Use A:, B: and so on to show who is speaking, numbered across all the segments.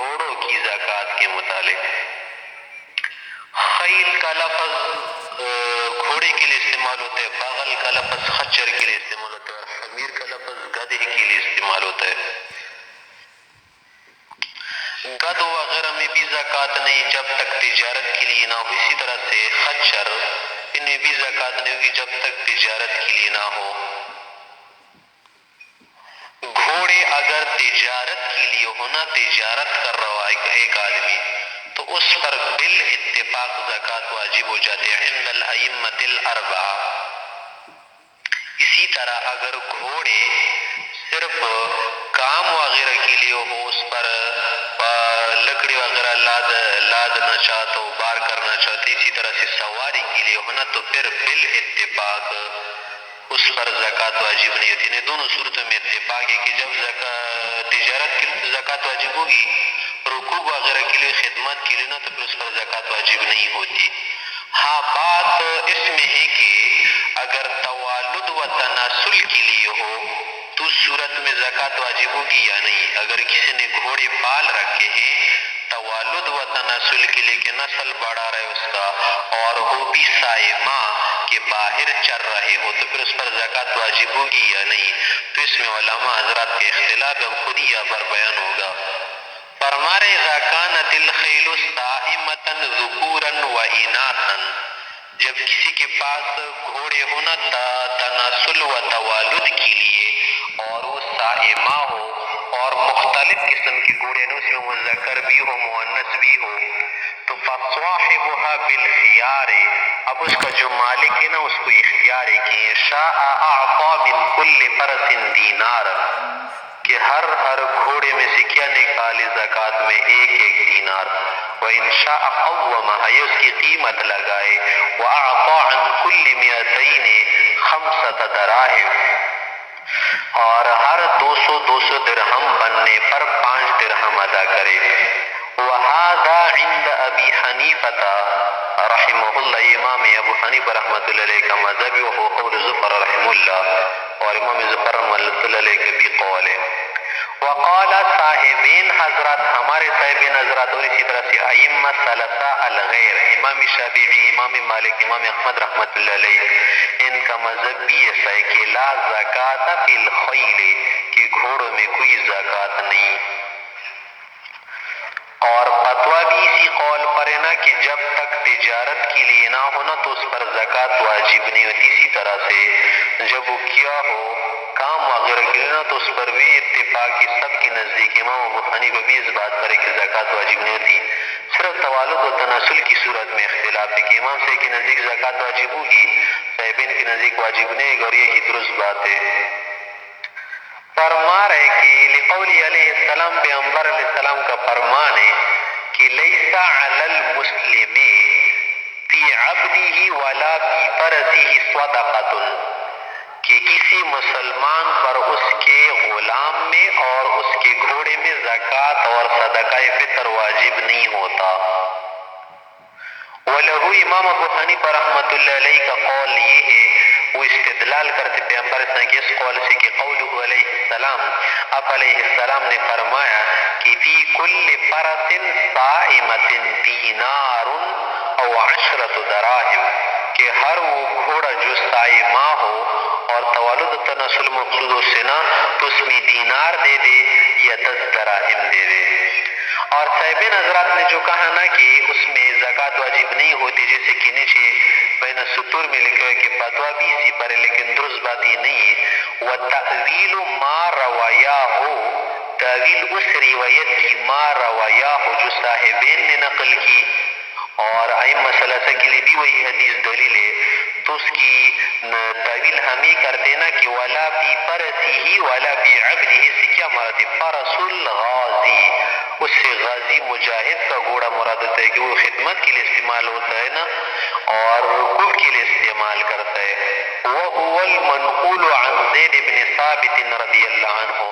A: گھوڑوں کی زکوٰۃ کے متعلق۔ خیل کا لفظ گھوڑے کے لیے استعمال ہوتا ہے، بغل کا لفظ خچر کے لیے استعمال ہوتا ہے، اور حمیر کا لفظ گدھے کے لیے استعمال ہوتا ہے۔ گدھ وغیرہ میں بھی زکوٰۃ نہیں جب تک تجارت کے لیے نہ ہو، اسی طرح سے خچر ان میں بھی زکوٰۃ نہیں ہوگی جب تک تجارت کے لیے نہ ہو۔ گھوڑے اگر تجارت کے لیے ہونا، تجارت کر رہا ہے ایک آدمی، تو اس پر بالاتفاق زکوٰۃ واجب ہو جاتی ہے عند الائمۃ الاربعہ۔ اسی طرح اگر گھوڑے صرف کام وغیرہ کے لیے ہو، اس پر لکڑی وغیرہ لادنا چاہتا ہو، بار کرنا چاہتے، اسی طرح سے سواری کے لیے ہونا، تو پھر بالاتفاق اس پر زکوٰۃ واجب نہیں ہوتی۔ انہیں دونوں صورتوں میں اتفاق ہے کہ جب تجارت کی زکوٰۃ واجب ہوگی، رکوب وغیرہ کے لیے، خدمات کے لیے نا، تو پھر اس پر زکوٰۃ واجب نہیں ہوتی۔ ہاں، بات اس میں ہے کہ اگر توالد و تناسل کے لیے ہو تو اس صورت میں زکوٰۃ واجب ہوگی یا نہیں۔ اگر کسی نے گھوڑے پال رکھے ہیں توالد و تناسل کے لیے کہ نسل بڑھا رہے اس کا، اور وہ بھی سائمہ کے باہر چر رہے ہو، تو پھر اس پر زکوٰۃ واجب ہوگی یا نہیں۔ تو اس میں علماء حضرات کے اختلاف ہم خود ہی یہاں پر بیان ہوگا۔ فرما رہے اذا كانت الخیل صائمة ذکورا و اناثا، جب کسی کے پاس گھوڑے ہونا تناسل و توالد کے لیے اور وہ صائمہ ہو، اور مختلف قسم کی گھوڑے ہیں، اس میں مذکر بھی ہو مؤنث بھی ہو، تو فصاحبها بالخیار، اب اس کا جو مالک ہے نا اس کو اختیار ہے کہ شاء اعطا من کل فرس دینار، کہ ہر گھوڑے میں سے کیا نکالے زکوٰۃ میں ایک ایک دینار، وَإِنْ شَاءَ قَوَّمَهَا، یہ اس کی قیمت لگائے، وَأَعْطَى عَنْ كُلِّ مِئَتَيْنِ خَمْسَةَ دَرَاهِمَ، اور ہر 200 درہم بننے پر 5 درہم ادا کرے۔ وَهَذَا عِنْدَ أَبِي حَنِيفَةَ رحمہ اللہ، امام ابو حنیفہ رحمۃ اللہ علیہ کا مذہب ہے، وہ قول زفر رحمہ اللہ، اور امام زفر رحمۃ اللہ علیہ کا بھی قول ہے۔ وقال صاحبین حضرات، ہمارے صاحبین حضرات، اور اسی طرح سے ائمہ ثلاثہ الغیر، امام شافعی، امام مالک، امام احمد رحمۃ اللہ علیہ، ان کا مذہب بھی ایسا ہے کہ لا زکوٰۃ فی الخیل، کہ گھوڑوں میں کوئی زکوٰۃ نہیں، اور فتویٰ بھی اسی قول پر ہے نا کہ جب تک تجارت کے لیے نہ ہونا تو اس پر زکوٰۃ واجب نہیں ہوتی۔ اسی طرح سے جب وہ کیا ہو کام وغیرہ کے لیے نا تو اس پر بھی اتفاق ہے سب کے نزدیک، امام ابو حنیفہ بھی اس بات پر ہے کہ زکوٰۃ واجب نہیں ہوتی۔ صرف توالد و تناسل کی صورت میں اختلاف ہے کہ امام صاحب کے نزدیک زکوٰۃ واجب ہوگی، صاحبین کے نزدیک واجب نہیں، اور یہی درست بات ہے۔ فرما رہے کہ لقول علیہ السلام، پیغمبر علیہ السلام کا فرمان ہے کہ لیس علی المسلم فی عبدہ ولا فی فرسہ صدقۃ، کہ کسی مسلمان پر اس کے غلام میں اور اس کے گھوڑے میں زکوٰۃ اور صدقہ فطر واجب نہیں ہوتا۔ وَلَهُ، امام ابو حنیفہ رحمۃ اللہ علیہ کا قول یہ ہے، وہ استدلال کرتے پیغمبر صلی اللہ علیہ وسلم کے اس قول سے کہ قولہ علیہ السلام، آپ علیہ السلام نے فرمایا کہ فی کل فرس صائمۃ دینار او 10 دراہم، کہ ہر وہ گھوڑا جو صائمہ ہو اور توالد و تناسل مقصود ہو سے نا، تو اس میں دینار دے دے یا 10 دراہم دے دے۔ اور صاحبین حضرات نے جو کہا نا کہ اس میں زکوٰۃ واجب نہیں ہوتی، جیسے کہ نیچے بین السطور میں لکھا ہے کہ فتویٰ بھی اسی پر ہے، لیکن درست بات یہ نہیں ہے۔ وَتَأْوِيلُ مَا رَوَيَاهُ، تأویل اس روایت کی ما رَوَيَاهُ جو صاحبین نے نقل کی، اور ائمہ ثلاثہ کے لیے بھی وہی حدیث دلیل ہے، تو اس کی تعویل ہم ہی کرتے نا کہ ولا فی فرسہ ولا فی عبدہ، سے کیا مراد ہے؟ فرس الغازی، اس سے غازی مجاہد کا گھوڑا مراد ہوتا ہے کہ وہ خدمت کے لیے استعمال ہوتا ہے نا، اور رکوب کے لیے استعمال کرتا ہے۔ وَهُوَ الْمَنْقُولُ عَنْ زید بن ثابت رضی اللہ عنہ،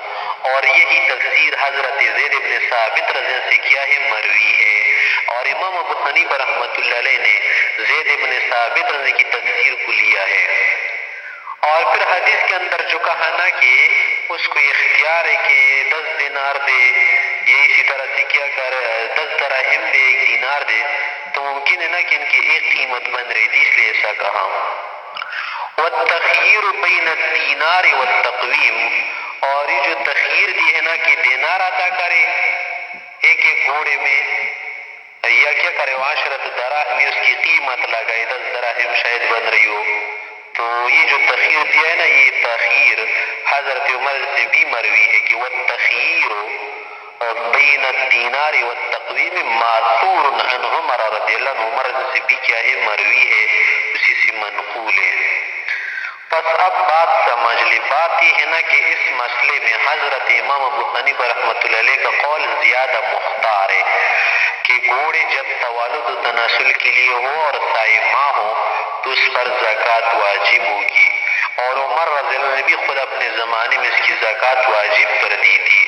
A: اور یہی تفسیر حضرت زید بن ثابت رضی اللہ عنہ سے کیا ہے؟ مروی ہے، اور امام ابو حنیفہ رحمۃ اللہ علیہ نے زید بن ثابت رضی کی تفسیر کو لیا ہے۔ اور پھر حدیث کے اندر جو کہا نا کہ اس کو اختیار ہے کہ 10 دینار دے، یہ اسی طرح سے کیا کر 10 دراہم دے 1 دینار دے تو ممکن ہے نا کہ ان کی ایک قیمت بن رہی تھی، اس لیے ایسا کہا. والتخییر بین الدینار والتقویم، اور یہ جو تخییر دی ہے نا کہ دینار عطا کرے ایک ایک گھوڑے میں، یا کیا کرے 10 دراہم اس کی قیمت لگائے، 10 دراہم شاید بن رہی ہو. تو یہ جو تخییر دیا ہے نا، یہ تخییر حضرت عمر سے بھی مروی ہے کہ والتخییر بین الدینار والتقویم ماثور عن عمر رضی اللہ عنہ، عمر سے بھی کیا ہے مروی ہے، اسی سے منقول ہے. پس اب بات سمجھ لی، بات یہ ہے نا کہ اس مسئلے میں حضرت امام ابو حنیفہ رحمۃ اللہ علیہ کا قول زیادہ مختار ہے کہ گھوڑے جب توالد و تناسل کے لیے ہو اور سائے ماں ہو تو اس پر زکوٰۃ واجب ہوگی، اور عمر رضی اللہ عنہ نے بھی خود اپنے زمانے میں اس کی زکوٰۃ واجب کر دی تھی.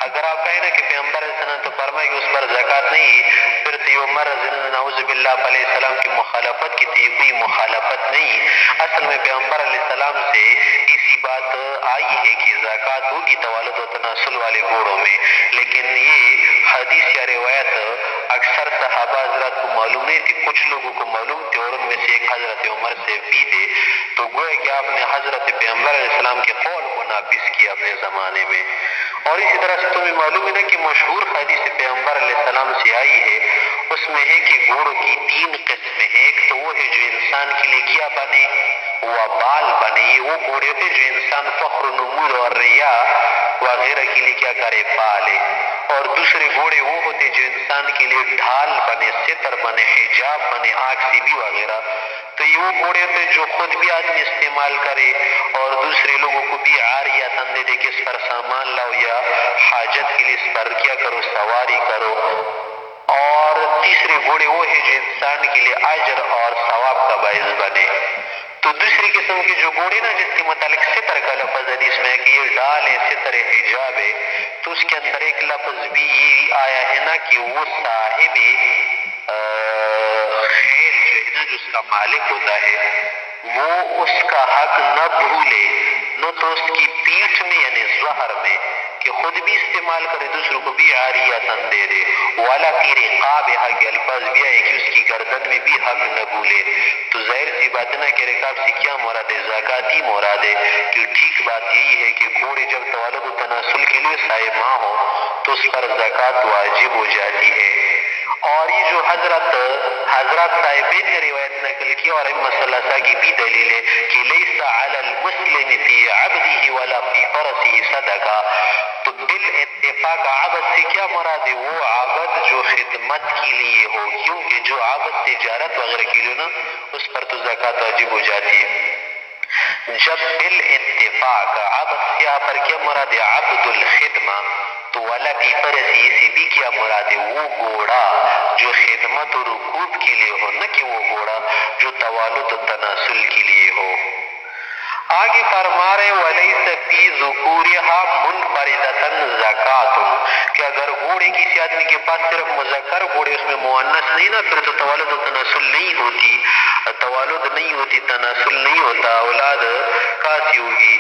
A: اگر آپ کہیں نا کہ پیغمبر علیہ السلام تو فرمائے کہ اس پر زکوٰۃ نہیں، پھر تو عمر رضی اللہ عنہ نعوذ باللہ علیہ السلام کی مخالفت کی تھی، کوئی مخالفت نہیں. اصل میں پیغمبر علیہ السلام سے اسی بات آئی ہے کہ زکوٰۃ ہوگی توالد و تناسل والے گھوڑوں میں، لیکن یہ حدیث یا روایت اکثر صحابہ حضرات کو معلوم نہیں تھی، کچھ لوگوں کو معلوم تھے اور ان میں سے ایک حضرت عمر سے بھی تھے. تو گویا کہ آپ نے حضرت پیغمبر علیہ السلام کے قول کو نافذ کیا اپنے زمانے میں. اور اسی طرح سے تمہیں معلوم ہے نا کہ مشہور حدیث پیغمبر علیہ السلام سے آئی ہے، اس میں ہے کہ گھوڑوں کی 3 قسمیں ہیں. ایک تو وہ ہے جو انسان کے لیے کیا بنے، وبال بنے، یہ وہ گھوڑے ہوتے جو انسان فخر و نمود اور ریا وغیرہ کے لیے کیا کرے، پالے. اور دوسرے گھوڑے وہ ہوتے جو انسان کے لیے ڈھال بنے، ستر بنے، حجاب بنے، آنکھ سے بھی وغیرہ. تو یہ وہ گھوڑے ہوتے جو خود بھی آدمی استعمال کرے اور دوسرے لوگوں کو بھی عاریۃ دے دے کہ اس پر سامان لاؤ یا حاجت کے لیے اس پر کیا کرو، سواری کرو. اور تیسرے گھوڑے وہ ہے جو انسان کے لیے اجر اور ثواب کا باعث بنے. تو دوسری قسم کے جو گھوڑے نا جس کے متعلق ستر کا لفظ حدیث میں ہے کہ یہ ڈال ہے، ستر ہے، حجاب ہے، تو اس کے اندر ایک لفظ بھی یہ آیا ہے نا کہ وہ صاحب خیل جو ہے نا، جو اس کا مالک ہوتا ہے، وہ اس کا حق نہ بھولے، نہ تو اس کی پیٹھ میں یعنی ظہر میں کہ خود بھی استعمال کرے، دوسروں کو بھی عاریۃ دے دے. والا فی رقابہا کے الفاظ بھی آئے کہ اس کی گردن میں بھی حق نہ بھولے. تو ظاہر سی بات ہے نا کہ رقاب سے کیا مراد ہے، زکوٰۃ ہی مراد ہے. کہ ٹھیک بات یہی ہے کہ گھوڑے جب توالد و تناسل کے لیے سائے ماں ہو تو اس پر زکوٰۃ واجب ہو جاتی ہے. اور یہ جو حضرات صاحبین نے روایت نقل کی اور ائمہ ثلاثہ کی بھی دلیل ہے کہ لیس علی المسلم فی عبدہ ولا فی فرسہ صدقہ. تو بالاتفاق عبد سے کیا مراد ہے، وہ عبد جو خدمت کے لیے ہو، کیونکہ جو عبد تجارت وغیرہ کے لیے نا اس پر تو زکوٰۃ واجب ہو جاتی ہے. جب بالاتفاق عبد سے یہاں پر کیا مراد ہے، عبد الخدمہ، تو والا فی فرسہ سے بھی کیا مراد ہے، وہ گھوڑا جو خدمت و رکوب کے لیے ہو، نہ کہ وہ گھوڑا جو توالد و تناسل کے لیے ہو. آگے فرما رہے وَلَيْسَ فِي ذُكُورِهَا مُنْفَرِدَةً زَكَاةٌ، کہ اگر گھوڑے کسی آدمی کے پاس صرف مذکر گھوڑے، اس میں مؤنث نہیں نا، پھر تو توالد و تناسل نہیں ہوتی، توالد نہیں ہوتی، تناسل نہیں ہوتا، اولاد کیسی ہوگی؟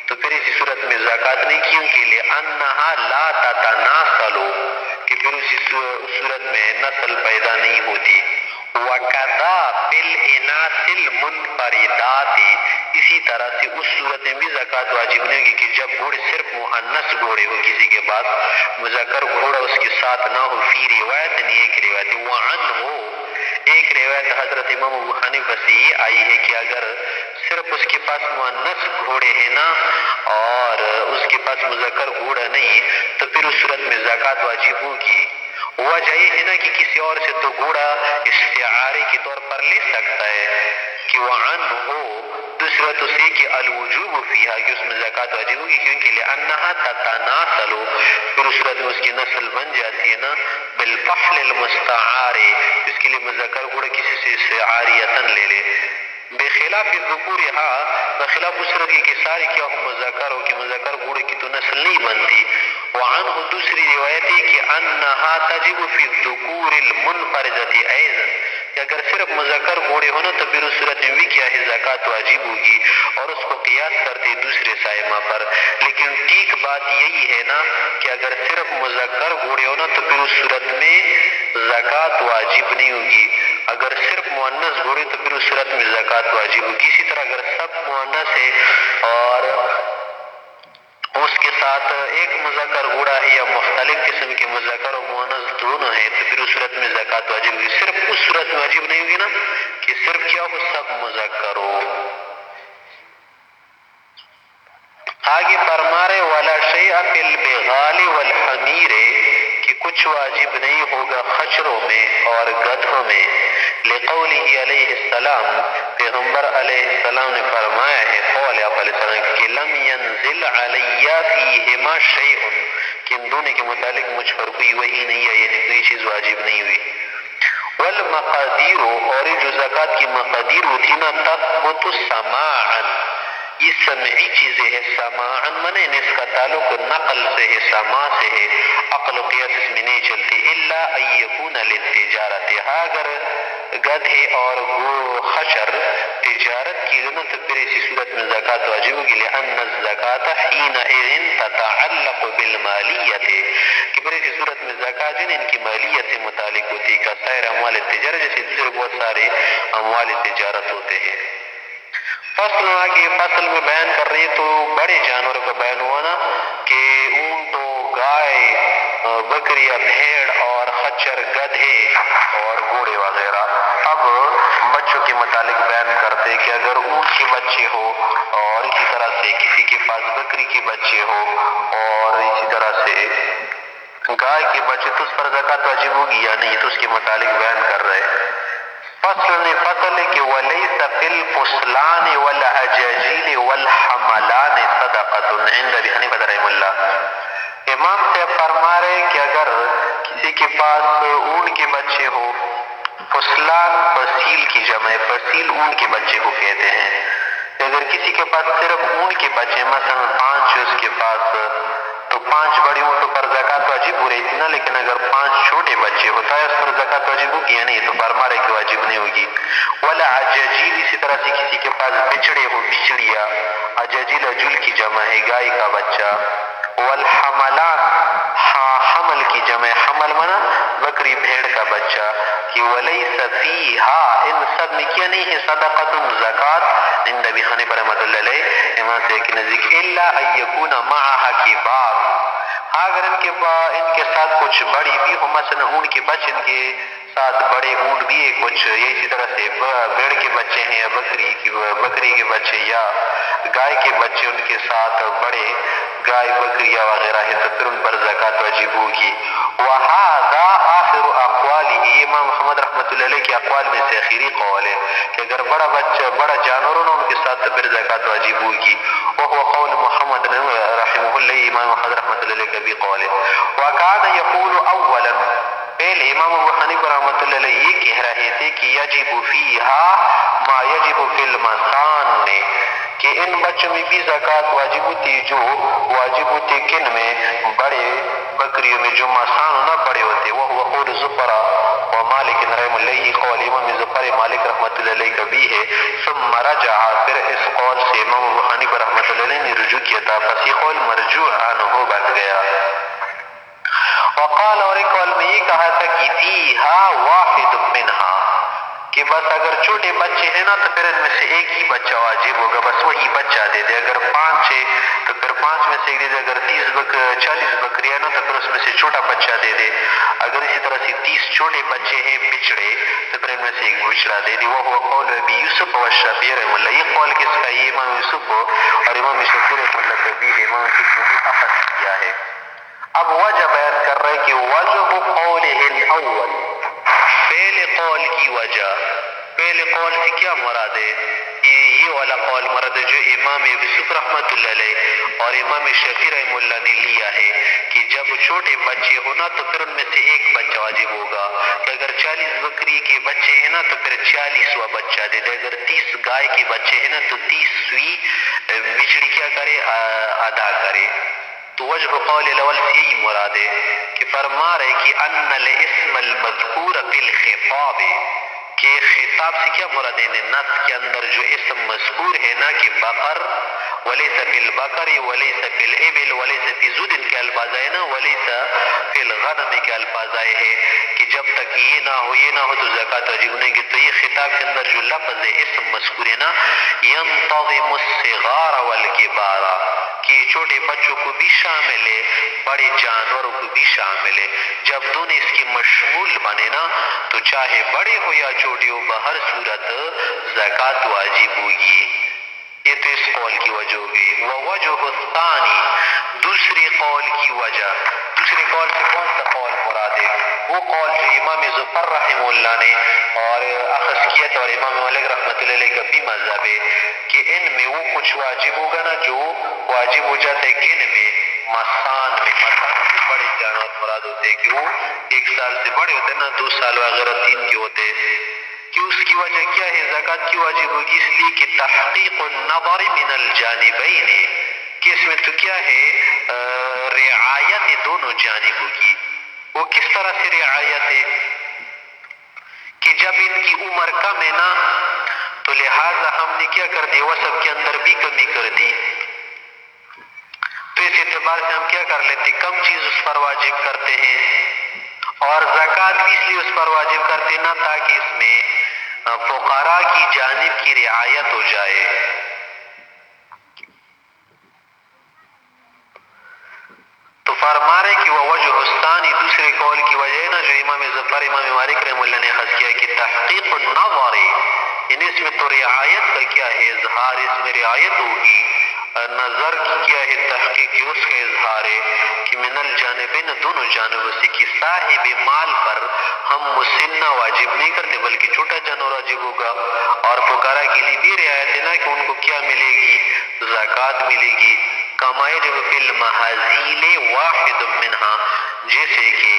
A: تو پھر اسی صورت میں زکوٰۃ نہیں، کیونکہ لِأَنَّهَا لَا تَتَنَاسَلُ، کہ پھر اسی صورت میں نسل پیدا نہیں ہوتی. وَكَذَا بِالْإِنَاثِ الْمُنْفَرِدَاتِ، اسی طرح سے اس صورت میں بھی زکوٰۃ واجب نہیں ہوگی کہ جب گھوڑے صرف مؤنث گھوڑے ہو، کسی کے پاس مذکر گھوڑا اس کے ساتھ نہ ہو. فی روایت نہیں، ایک روایت وعنہ، ایک روایت حضرت امام ابو حنیفہ سے یہ آئی ہے کہ اگر صرف اس کے پاس مؤنث گھوڑے ہیں نا اور اس کے پاس مذکر گھوڑا نہیں تو پھر اس صورت میں زکوٰۃ واجب ہوگی. وجہ یہ ہے نا کہ کسی اور سے تو گھوڑا استعارے کے طور پر لے سکتا ہے کہ وعنہ، دوسرا تو سے کہ الوجوب فیہا، کہ اس میں زکوٰۃ واجب ہوگی کیونکہ لأنہا تتناسل، پھر اس صورت میں اس کی نسل بن جاتی ہے نا بالفحل المستعار، اس کے لیے مذکر گھوڑا کسی سے استعاریتاً لے لے. بخلاف ذکورها، بخلاف اس صورت کے سارے کیا ہو مذکر ہو کہ مذکر گھوڑے کی تو نسل نہیں بنتی. وعنہ، دوسری روایت ہے کہ انہا تجب فی الذکور المنفردۃ ایضا، کہ اگر صرف مذکر گھوڑے ہونا تو پھر اس صورت میں بھی کیا ہے زکوٰۃ واجب ہوگی، اور اس کو قیاس کرتے دوسرے سائمہ پر. لیکن ٹھیک بات یہی ہے نا کہ اگر صرف مذکر گھوڑے ہونا تو پھر اس صورت میں زکوٰۃ واجب نہیں ہوگی. اگر صرف مؤنث گھوڑے تو پھر اس صورت میں زکوٰۃ واجب ہوگی. اسی طرح اگر سب مؤنث ہے اور اس کے ساتھ ایک مذکر گھوڑا ہے یا مختلف قسم کے مذکر و مؤنث دونوں ہیں تو پھر اس صورت میں زکوٰۃ واجب ہوگی. صرف اس صورت میں واجب نہیں ہوگی نا کہ صرف کیا ہو سب مذکر ہو. آگے فرما رہے ولا شیء فی البغال والحمیر کہ کچھ واجب نہیں ہوگا خچروں میں اور گدھوں میں. لقولہ علیہ السلام پیغمبر علیہ السلام نے فرمایا ہے قول آپ علیہ السلام کہ لم ینزل علی فیہما شیء کہ ان دونوں کے متعلق مجھ پر کوئی وحی نہیں ہے، یعنی کوئی چیز واجب نہیں ہوئی. والمقادیر اور جو زکوٰۃ کی مقادیر ہوتی نا تثبت سماعا یہ سمعی چیزیں ہیں. سماعا منے اس کا تعلق نقل سے ہے، سماع سے ہے، عقل و قیاس اس میں نہیں چلتی. الا ان یکون للتجارت اگر گدھے اور خچر تجارت کی نا تو پھر اسی صورت میں زکوٰۃ واجب ہوگی. لأن الزکاة حینئذ تتعلق بالمالیت کہ پھر اسی صورت میں زکوٰۃ جو ان کی مالیت سے متعلق ہوتی ہے کسائر اموال تجارت جیسے دوسرے بہت سارے اموال تجارت ہوتے ہیں. فصل آگے فصل میں بیان کر رہی ہے تو بڑے جانوروں کا بیان ہوا نا کہ اونٹ و گائے بکریاں بھیڑ اور خچر گدھے اور گھوڑے وغیرہ. اب بچوں کے متعلق بیان کرتے کہ اگر اونٹ کے بچے ہو اور اسی طرح سے کسی کے پاس بکری کے بچے ہو اور اسی طرح سے گائے کے بچے تو اس پر زکوٰۃ واجب ہوگی یا نہیں تو اس کے متعلق بیان کر رہے. فصل کہ ولیس فی الفصلان والعجاجیل والحملان صدقۃ عند ابی حنیفہ رحمہ اللہ. امام سے فرما رہے کہ اگر کسی کے پاس اونٹ کے بچے ہو، فصلان فصیل کی جمع ہے، فصیل اونٹ کے بچے کو کہتے ہیں. اگر کسی کے پاس صرف اونٹ کے بچے مثلا 5 اس کے پاس تو 5 بڑی اونٹوں پر زکوٰۃ واجب ہو رہی تھی نا، لیکن اگر 5 چھوٹے بچے ہوتا ہے اس پر زکوٰۃ واجب ہوگی یا نہیں تو فرما رہے کہ واجب نہیں ہوگی. ولا عجاجیل اسی طرح سے کسی کے پاس بچڑے ہو، بچڑیا عجاجیل عجول کی جمع ہے گائے کا بچہ. والحملان حمل کی جمع، حمل منا بکری بھیڑ کا بچہ. کہ ولیس فیہا ان سب میں کیا نہیں ہے صدقۃ زکوٰۃ عند ابی حنیفہ رحمۃ اللہ علیہ امام سے کہ نزدیک. الا ان یکون معها کبار اگر ان کے ساتھ کچھ بڑی بھی ہو، مثلا اونٹ کے بچے ان کے ساتھ بڑے اونٹ بھی ہے کچھ، یا اسی طرح سے بھیڑ کے بچے ہیں یا بکری کے بچے یا گائے کے بچے ان کے ساتھ بڑے گائے بکریاں وغیرہ ہے تو پھر ان پر زکوٰۃ واجب ہوگی. وہذا آخر اقوالی امام محمد رحمۃ اللہ علیہ کے اقوال میں سے آخری قول ہے کہ اگر بڑا بچہ بڑا جانور ہو ان کے ساتھ تو پھر زکوٰۃ واجب ہوگی. وهو قول محمد رحمہ اللہ امام محمد رحمۃ اللہ علیہ کا بھی قول ہے. وكان يقول اولا پہلے امام ابو حنیفہ رحمۃ اللہ علیہ یہ کہہ رہے تھے کہ یجب فیہا ما یجب فی المسان کہ ان بچوں میں بھی زکوٰۃ واجب ہوتی جو واجب ہوتی کن میں بڑے بکریوں میں جو مسان نہ بڑے ہوتے. وہ قول زفر و مالک رحمہ اللہ قول امام زفر مالک رحمۃ اللہ علیہ کا بھی ہے. ثم رجع پھر اس قول سے امام ابو حنیفہ رحمۃ اللہ علیہ نے رجوع کیا تھا پس یہ قول مرجوع عنہ بن گیا. وقال اور ایک قول میں یہ کہا تھا کہ فیہا واحد منہا کہ بس اگر چھوٹے بچے ہیں نا تو پھر ان میں سے ایک ہی بچہ واجب ہوگا، بس وہی بچہ دے دے. اگر 5 ہے تو پھر 5 میں سے ایک دے دے. اگر 40 بکریاں نا تو پھر اس میں سے چھوٹا بچہ دے دے. اگر اسی طرح سے 30 چھوٹے بچے ہیں بچڑے تو پھر ان میں سے ایک بچڑا دے دے. وہ قول ابی یوسف و شافعی رحمہ اللہ یہ قول کس کا یہ امام یوسف اور امام شافعی رحمہ اللہ کا بھی ہے. امام یوسف نے بھی اخذ کیا ہے. اب وجہ بیان کر رہے کہ وجہ قولہ الاول پہلے قول کی وجہ، پہلے قول سے کیا مراد ہے؟ یہ والا قول مراد ہے جو امام یوسف رحمۃ اللہ علیہ اور امام شافعی رحمہ اللہ نے لیا ہے کہ جب چھوٹے بچے ہونا تو پھر ان میں سے ایک بچہ واجب ہوگا. کہ اگر 40 بکری کے بچے ہیں نا تو پھر 40واں بچہ دے دے. اگر 30 گائے کے بچے ہیں نا تو 30ویں بچڑی کیا کرے ادا کرے. تو وجہ قول الاول سے یہی مراد ہے کہ فرما رہے کہ ان الاسم المذکور فی الخطاب کہ خطاب سے کیا مراد ہے؟ نص کے اندر جو اسم مذکور ہے نا کہ بقر، ولیس فی البقر ولیس فی الابل ولیس فی زود کے الفاظ آئے نا، ولیس فی الغنم کے الفاظ آئے ہیں کہ جب تک یہ نہ ہو تو زکوٰۃ واجب نہیں کی. تو یہ خطاب کے اندر جو لفظ ہے اسم مذکور ہے نا، ینتظم الصغار والکبار، کہ چھوٹے بچوں کو بھی شامل ہے، بڑے جانوروں کو بھی شامل ہے. جب دونوں اس کی مشمول بنے نا تو چاہے بڑے ہو یا چھوٹے ہو بہر صورت زکوٰۃ واجب ہوگی. یہ تو اس قول کی وجہ ہو گئی. ووجہ الثانی، دوسری قول کی وجہ، دوسری قول سے کون سا قول مراد ہے؟ وہ قول جو امام ظفر رحمہ اللہ نے اور اخذکیت اور امام مالک رحمۃ اللہ علیہ کا بھی مذہب ہے کہ ان میں وہ کچھ واجب ہوگا نا جو واجب ہو جاتا ہے کن میں؟ مسان میں. مسان سے بڑے جانور مراد ہوتے ہیں کہ وہ 1 سال سے بڑے ہوتے ہیں نا، 2 سال وغیرہ 3 کے ہوتے ہیں. کہ اس کی وجہ کیا ہے زکوٰۃ کی واجب ہوگی؟ اس لیے کہ تحقیق النظر من الجانبین، کہ اس میں تو کیا ہے رعایت دونوں جانبوں کی. وہ کس طرح سے رعایت ہے کہ جب ان کی عمر کم ہے نا تو لہٰذا ہم نے کیا کر دی؟ وصف کے اندر بھی کمی کر دی. تو اس اعتبار سے ہم کیا کر لیتے؟ کم چیز اس پر واجب کرتے ہیں، اور زکوٰۃ بھی اس لیے اس پر واجب کرتے نا تاکہ اس میں فقراء کی جانب کی رعایت ہو جائے. تو فرما رہے کہ وہ وجہ الثانی، دوسرے قول کی وجہ ہے نا جو امام ظفر امام مالک رحمہ اللہ نے خاص کیا کہ تحقیق النظر، یعنی اس میں تو رعایت کا کیا ہے اظہار، اس میں رعایت ہوگی. نظر کی کیا ہے تحقیق کی، اس کا اظہار ہے کہ من الجانبین، دونوں جانبوں سے، کہ صاحب مال پر ہم مسنہ واجب نہیں کرتے بلکہ چھوٹا جانور واجب ہوگا. اور فقراء کے لیے بھی رعایت ہے نا کہ ان کو کیا ملے گی؟ زکوٰۃ ملے گی. کما یجب فی المحاذیل واحد منہا، جیسے کہ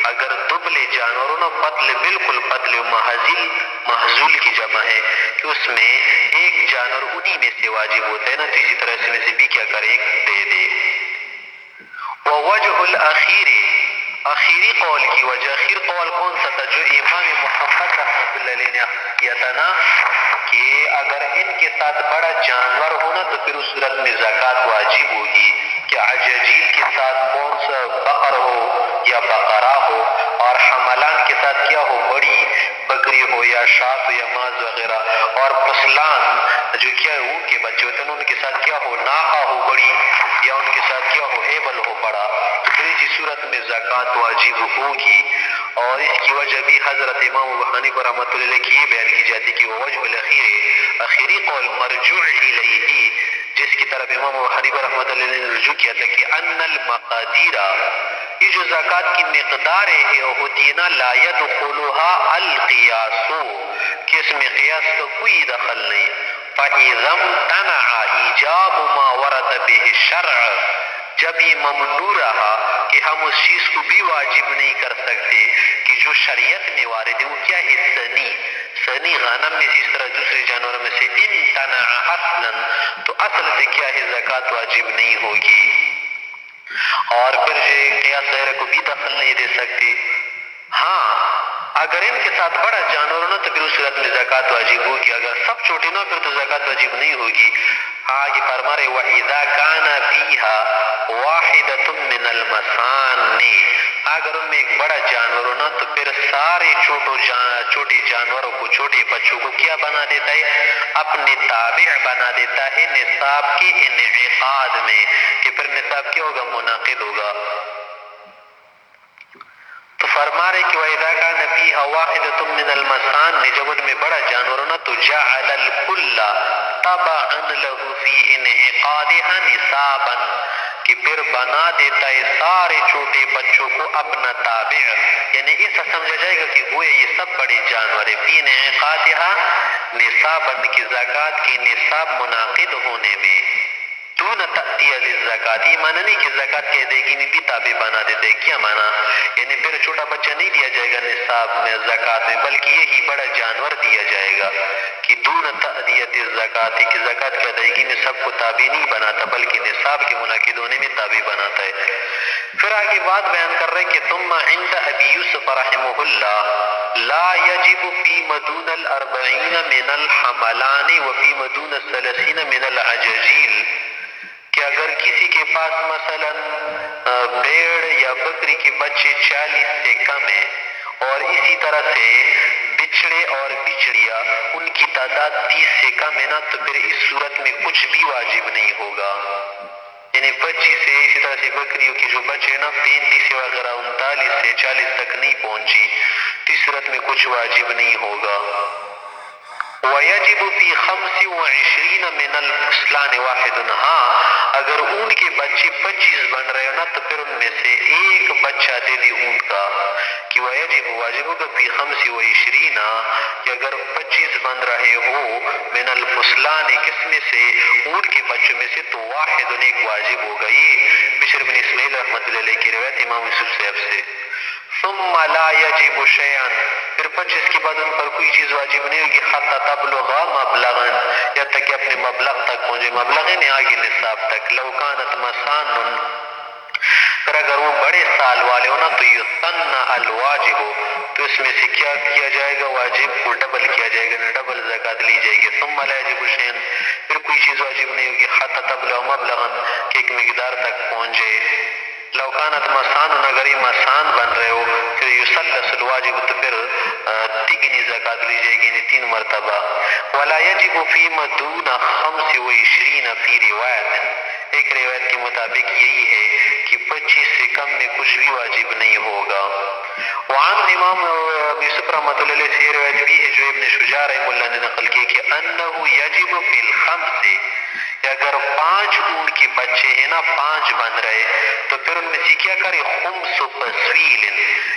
A: اگر دبلے جانوروں نا پتلے، بالکل پتلے، محاذیل محذول کی جمع ہے کہ اس میں ایک جانور انہی میں سے واجب ہوتا ہے نا، تو اسی طرح اس میں سے بھی کیا کرے؟ ایک دے دے. ووجہ الاخیر، اخیری قول کی وجہ، اخیر قول کون سا تھا؟ جو امام محمد رحمۃ اللہ علیہ نے کیا تھا نا کہ اگر ان کے ساتھ بڑا جانور ہونا تو پھر اس صورت میں زکوٰۃ واجب ہوگی. کہ عجاجیل کے ساتھ کون سا بقر ہو یا بقرہ ہو، اور حملان کے ساتھ کیا ہو؟ بڑی بکری ہو یا شاۃ یا ماز وغیرہ، اور پسلان جو کیا ہے اونٹ کے بچے ہوتے ہیں ان کے ساتھ کیا ہو؟ ناقہ ہو بڑی، یا ان کے ساتھ کیا ہو؟ ایبل ہو بڑا. تو پھر اسی صورت میں زکوٰۃ واجب ہوگی. اور اس کی وجہ بھی حضرت امام ابو حنیفہ رحمۃ اللہ علیہ کی یہ بیان کی جاتی کہ وہ وجہ الاخیر، اخیری قول مرجوع الیہ، جس کی طرف امام ابو حنیفہ رحمۃ اللہ علیہ نے رجوع کیا تھا کہ ان المقادیر، یہ جو زکوٰۃ کی مقدار ہے ہوتی ہے نا، لا يدخلها القیاس، کہ اس میں قیاس کا کوئی دخل نہیں. فَإِذَا امْتَنَعَ ایجاب ما ورد به الشرع، جب یہ ممنوع رہا کہ ہم اس چیز کو بھی واجب نہیں کر سکتے کہ جو شریعت میں وارد ہے، وہ کیا ہے؟ سنی، سنی غنم میں سے، اس طرح دوسرے جانوروں میں سے. امتنع اصلا، تو اصل سے کیا ہے؟ زکوٰۃ واجب نہیں ہوگی. اور پھر جو قیاس غیرہ کو بھی دخل نہیں دے سکتے. ہاں اگر ان کے ساتھ بڑا جانور ہو نا تو پھر اس صورت میں زکوٰۃ واجب ہوگی. اگر سب چھوٹے نہ پھر تو زکوٰۃ واجب نہیں ہوگی. آگے فرما رہے وَإِذَا كَانَ فِيهَا وَاحِدَةٌ مِّنَ الْمَسَانِ، اگر ان میں ایک بڑا جانور ہو نا تو پھر سارے چھوٹے جانوروں کو، چھوٹے بچوں کو کیا بنا دیتا ہے؟ اپنے تابع بنا دیتا ہے نصاب کے انعقاد میں، کہ پھر نصاب کیا ہوگا؟ منعقد ہوگا. تو فرما رہے کہ وَإِذَا كَانَ فِيهَا وَاحِدَةٌ مِّنَ الْمَسَانِ، جب ان میں بڑا جانور ہونا تو جَعَلَ الْكُلَّ تَبَعًا لَهُ فِي انعقادها نصابا، کہ پھر بنا دیتا ہے سارے چھوٹے بچوں کو اپنا تابع، یعنی ایسا سمجھا جائے گا کہ گویا یہ سب بڑے جانور ہیں. فی انعقادها نصابا، کی زکوٰۃ کی نصاب منعقد ہونے میں. دون تأتیہ للزکاة، یہ معنی نہیں کہ زکوٰۃ کی ادائیگی میں بھی تابع بنا دیتے. کیا معنی؟ یعنی پھر چھوٹا بچہ نہیں دیا جائے گا نصاب میں، زکوٰۃ میں، بلکہ یہی بڑا جانور دیا جائے گا. کہ دون تأدیہ الزکاة، کہ زکوٰۃ کی ادائیگی میں سب کو تابع نہیں بناتا بلکہ نصاب کے منعقد ہونے میں تابع بناتا ہے. پھر آگے بات بیان کر رہے کہ ثم عند ابی یوسف رحمہ اللہ لا یجب فی مدون الاربعین من الحملان وفی مدون الثلاثین من العجاجیل، کہ اگر کسی کے پاس مثلا بھیڑ یا بکری کے بچے 40 سے کم ہیں اور اسی طرح سے بچڑے اور بچڑیاں ان کی تعداد 30 سے کم ہے نا، تو پھر اس صورت میں کچھ بھی واجب نہیں ہوگا. یعنی 25 سے اسی طرح سے بکریوں کی جو بچے نا 35 وغیرہ 39 سے 40 تک نہیں پہنچی، تو اس صورت میں کچھ واجب نہیں ہوگا. وَيَجِبُ فِي 25 مِنَ الْفُصْلَانِ واحد، ہاں اگر اونٹ کے بچے 25 بن رہے ہو نا تو پھر ان میں سے ایک بچہ دے دی اونٹ کا، کہ وَيَجِبُ واجب ہوگا فِي 25 کہ اگر 25 بن رہے ہو من الفصلان کس میں سے اونٹ کے بچوں میں سے، تو واحد ایک واجب ہوگا. یہ بشر بن اسماعیل رحمۃ اللہ علیہ کی روایت امام یوسف صاحب سے. ثم لا یجب شیئا، پھر 25 کے بعد ان پر کوئی چیز واجب نہیں ہوگی حتی تبلغ مبلغا، یا تک کہ اپنے مبلغ تک پہنچے، مبلغ نے آگے نصاب تک. لو کانت مسان، پھر اگر وہ بڑے سال والے ہو نا تو یسن الواجب، تو اس میں سے کیا کیا جائے گا، واجب کو ڈبل کیا جائے گا، ڈبل زکات لی جائے گی. ثم لا یجب شیئا، پھر کوئی چیز واجب نہیں ہوگی حتی تبلغ مبلغا، کہ ایک مقدار تک پہنچے. لو کانت مسان، اگر یہ مسان بن رہے ہو پھر یسلس الواجب، تو پھر تگنی زکات لی جائے گی، 3 مرتبہ. ولا یجب فی مدون 25 فی روایت، ایک روایت کے مطابق یہی ہے کہ 25 سے کم میں کچھ بھی واجب نہیں ہوگا. وعن امام یوسف رحمۃ اللہ علیہ سے روایت بھی ہے جو ابن شجاع رحمہ اللہ نے نقل کی کہ انہ یجب فی الخمس، کہ اگر 5 اونٹ کے بچے ہیں نا 5 بن رہے تو پھر ان میں سے کیا کرے، خمس فصیل،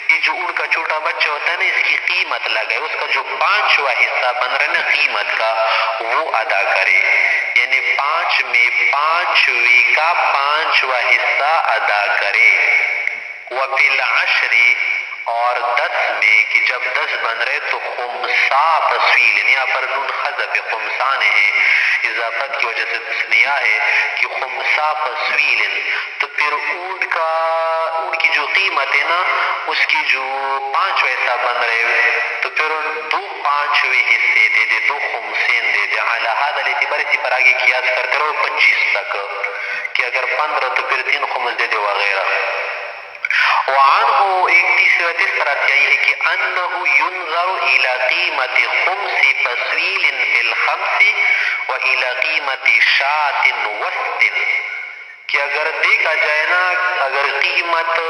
A: یہ جو اونٹ کا چھوٹا بچہ ہوتا ہے نا اس کی قیمت لگائے، اس کا جو 5واں حصہ بن رہا ہے نا قیمت کا وہ ادا کرے. یعنی 5 میں 5ویں کا 5واں حصہ ادا کرے. وفی العشر، اور 10 میں کہ جب 10 بن رہے تو خمسا فصیل، یہاں پر نون حذف خمسان ہے، اضافت کی وجہ سے تسنیہ ہے کہ خمسا فصیل، تو پھر اونٹ کی جو قیمت ہے نا اس کی جو 5واں حصہ بن رہے تو پھر 2 5ویں حصے دے دے، 2 خمسین دے دے. علی هذا الاعتبار، اسی پر آگے قیاس کرتے رہو 25 تک، کہ اگر 15 تو پھر 3 خمس دے دے وغیرہ. وعنہ، ایک تیسری وجہ اس طرح سے آئی ہے کہ انہ ینظر الى قیمت خمس فصیل فی الخمس و الى قیمت شاۃ وسط، کہ اگر دیکھا جائے نا اگر قیمت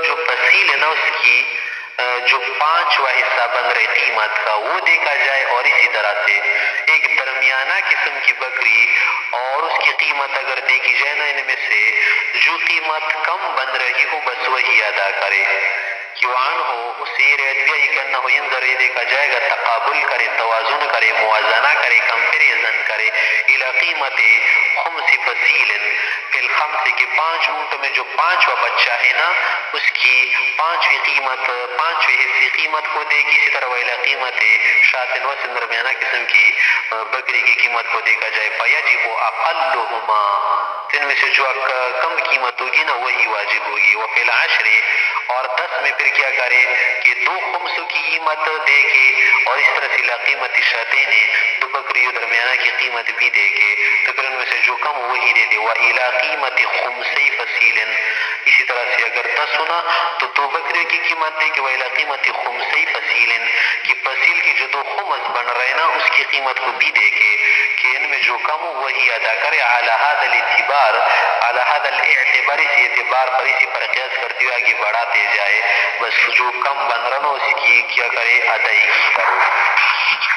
A: جو فصیل ہے نا اس کی جو 5واں حصہ بن رہے قیمت کا وہ دیکھا جائے، اور اسی طرح سے ایک درمیانہ قسم کی بکری اور اس کی قیمت اگر دیکھی جائے نا ان میں سے جو قیمت کم بن رہی ہو بس وہی ادا کرے. کیوان ہو اسی ریتبیہ یہ کہنا ہو انظر، یہ دیکھا جائے گا تقابل کرے، توازن کرے، موازنہ کرے، کمپیریزن کرے الى قیمت خمس فصیل فی الخمس، کہ 5 اونٹوں میں جو 5واں بچہ ہے نا اس کی 5ویں قیمت، 5ویں حصے قیمت کو دے گی. اسی طرح الى قیمت شاۃ وسط، درمیانہ قسم کی بکری کی قیمت کو دیکھا جائے. فیجب اقلہما، ان میں سے جو کم قیمت ہوگی نا وہی واجب ہوگی. وفی العشر، اور 10 میں پھر کیا کرے کہ 2 خمسوں کی قیمت دے کے، اور اس طرح سے لا قیمت شاتین، 2 بکریوں درمیانہ کی قیمت بھی دے کے، تو پھر ان میں سے جو کم وہی دے دے. وَإِلَى قیمت خمسی فصیل، اسی طرح سے اگر 10 ہونا تو 2 بکریوں کی قیمت دے کے، وَإِلَى قیمت خمسی فصیل، کہ فصیل کی جو 2 خمس بن رہے نا اس کی قیمت کو بھی دے کے، کہ ان میں جو کم ہو وہی ادا کرے. علی هذا الاعتبار، علی هذا الاعتبار، اسی اعتبار پر اسی پر قیاس کرتے ہوئے آگے بڑھاتے جائے، بس جو کم بن رہا نا اس کی کیا کرے ادائیگی کرے.